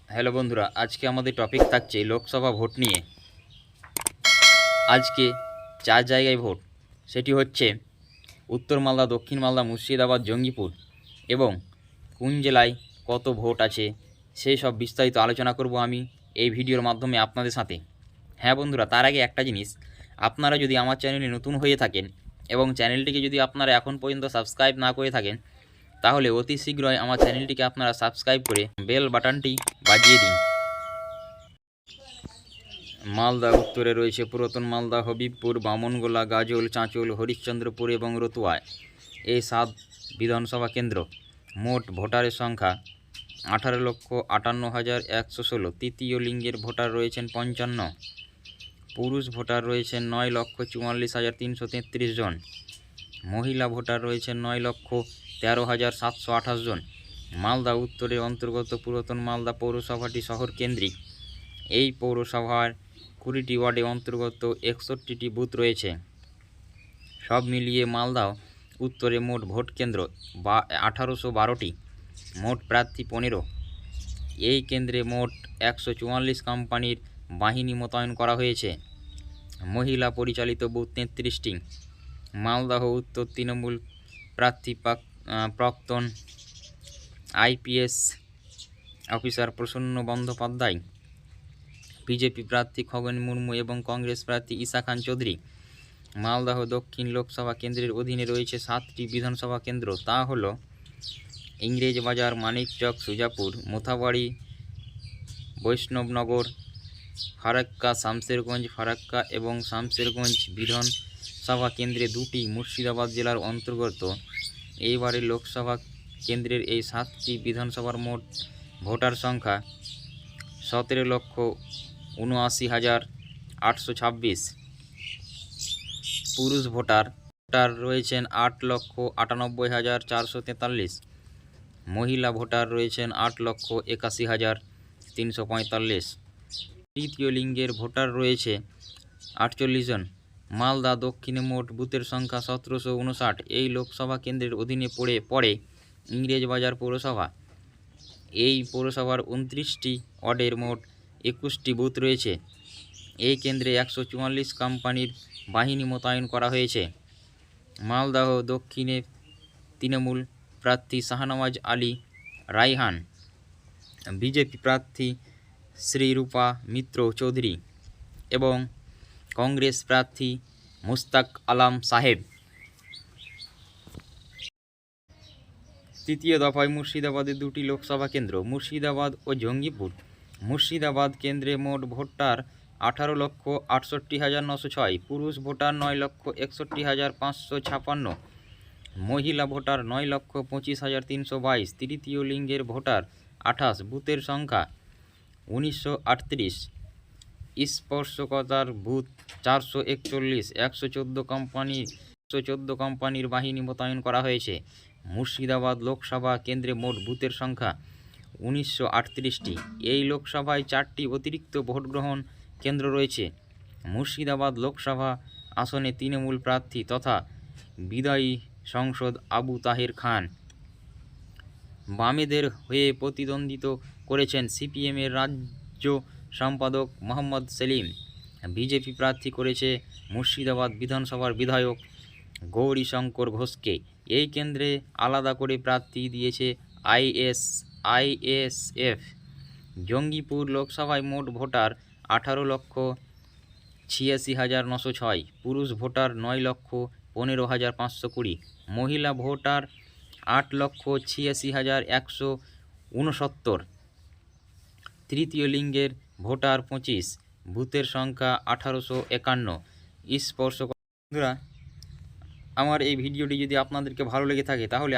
Hello বন্ধুরা, আজকে আমাদের টপিক থাকছে লোকসভা ভোট নিয়ে। আজকে 4 জায়গায় ভোট, সেটি হচ্ছে উত্তর মালদা, দক্ষিণ মালদা, মুর্শিদাবাদ, জঙ্গিপুর এবং কোন জেলায় কত ভোট আছে সেই সব বিস্তারিত আলোচনা করব আমি এই ভিডিওর মাধ্যমে আপনাদের সাথে। হ্যাঁ বন্ধুরা, তার আগে একটা জিনিস, আপনারা যদি আমার চ্যানেলে নতুন হয়ে থাকেন এবং চ্যানেলটিকে যদি আপনারা এখন পর্যন্ত সাবস্ক্রাইব না করে থাকেন, তাহলে অতি শীঘ্রই আমার চ্যানেলটিকে আপনারা সাবস্ক্রাইব করে বেল বাটনটি বাজিয়ে দিন। মালদা উত্তরে রয়েছে পুরাতন মালদা, হবিবপুর, বামনগোলা, গাজল, চাঁচল, হরিশ্চন্দ্রপুর এবং রতুয়া। এই 7 বিধানসভা কেন্দ্র। মোট ভোটারের সংখ্যা 18,58,116। তৃতীয় লিঙ্গের ভোটার রয়েছেন 55। পুরুষ ভোটার রয়েছেন 9,44,333 জন। মহিলা ভোটার রয়েছেন 9,13,728 জন। মালদা উত্তরের অন্তর্গত পুরাতন মালদা পৌরসভাটি শহর কেন্দ্রিক। এই পৌরসভার 20টি ওয়ার্ডে অন্তর্গত 61টি বুথ রয়েছে। সব মিলিয়ে মালদা উত্তরে মোট ভোট কেন্দ্র 1812টি, মোট প্রার্থী 15। এই কেন্দ্রে মোট 144 কোম্পানির বাহিনী মোতায়েন করা হয়েছে। মহিলা পরিচালিত বুথ 33টি। মালদাহ উত্তর তৃণমূল প্রার্থী প্রাক্তন আইপিএস অফিসার প্রসন্ন বন্দ্যোপাধ্যায়, বিজেপি প্রার্থী খগেন মুর্মু এবং কংগ্রেস প্রার্থী ঈশা খান চৌধুরী। মালদহ দক্ষিণ লোকসভা কেন্দ্রের অধীনে রয়েছে 7টি বিধানসভা কেন্দ্র, তা হল ইংরেজবাজার, মানিকচক, সুজাপুর, মোথাবাড়ি, বৈষ্ণবনগর, ফারাক্কা, শামশেরগঞ্জ, ফারাক্কা এবং শামশেরগঞ্জ বিধানসভা কেন্দ্রে 2টি মুর্শিদাবাদ জেলার অন্তর্গত। এইবারের লোকসভা কেন্দ্রের এই 7টি বিধানসভার মোট ভোটার সংখ্যা 17,79,826। পুরুষ ভোটার রয়েছেন 8,98,443। মহিলা ভোটার রয়েছেন 8,81,345। তৃতীয় লিঙ্গের ভোটার রয়েছে 48 জন। মালদা দক্ষিণে মোট বুথের সংখ্যা 1759। এই লোকসভা কেন্দ্রের অধীনে পড়ে ইংরেজবাজার পৌরসভা। এই পৌরসভার 29টি ওয়ার্ডের মোট 21টি বুথ রয়েছে। এই কেন্দ্রে 144 কোম্পানির বাহিনী মোতায়েন করা হয়েছে। মালদহ দক্ষিণে তৃণমূল প্রার্থী শাহনওয়াজ আলী রায়হান, বিজেপি প্রার্থী শ্রীরূপা মিত্র চৌধুরী এবং কংগ্রেস প্রার্থী মুস্তাক আলম সাহেব। তৃতীয় দফায় মুর্শিদাবাদের 2টি লোকসভা কেন্দ্র, মুর্শিদাবাদ ও জঙ্গিপুর। মুর্শিদাবাদ কেন্দ্রে মোট ভোটার 18,68,906। পুরুষ ভোটার 9,61,556। মহিলা ভোটার 9,25,322। তৃতীয় লিঙ্গের ভোটার 28। বুথের সংখ্যা 1938। স্পর্শকাতর বুথ 441। 114 কোম্পানির বাহিনী মোতায়েন করা হয়েছে। মুর্শিদাবাদ লোকসভা কেন্দ্রে মোট বুথের সংখ্যা 1938টি। এই লোকসভায় 4টি অতিরিক্ত ভোটগ্রহণ কেন্দ্র রয়েছে। মুর্শিদাবাদ লোকসভা আসনে তৃণমূল প্রার্থী তথা বিদায়ী সাংসদ আবু তাহের খান বামেদের হয়ে প্রতিদ্বন্দ্বিতা করেছেন। সিপিএমের রাজ্য সম্পাদক মোহাম্মদ সেলিম বিজেপি প্রার্থী করেছে মুর্শিদাবাদ বিধানসভার বিধায়ক গৌরীশঙ্কর ঘোষকে। এই কেন্দ্রে আলাদা করে প্রার্থী দিয়েছে আইএসএফ। জঙ্গিপুর লোকসভায় মোট ভোটার 18,86,906। পুরুষ ভোটার 9,15,520। মহিলা ভোটার 8,86,169। তৃতীয় লিঙ্গের ভোটার 25। বুথের সংখ্যা 1851। বন্ধুরা, আমার এই ভিডিওটি যদি আপনাদেরকে ভালো লেগে থাকে তাহলে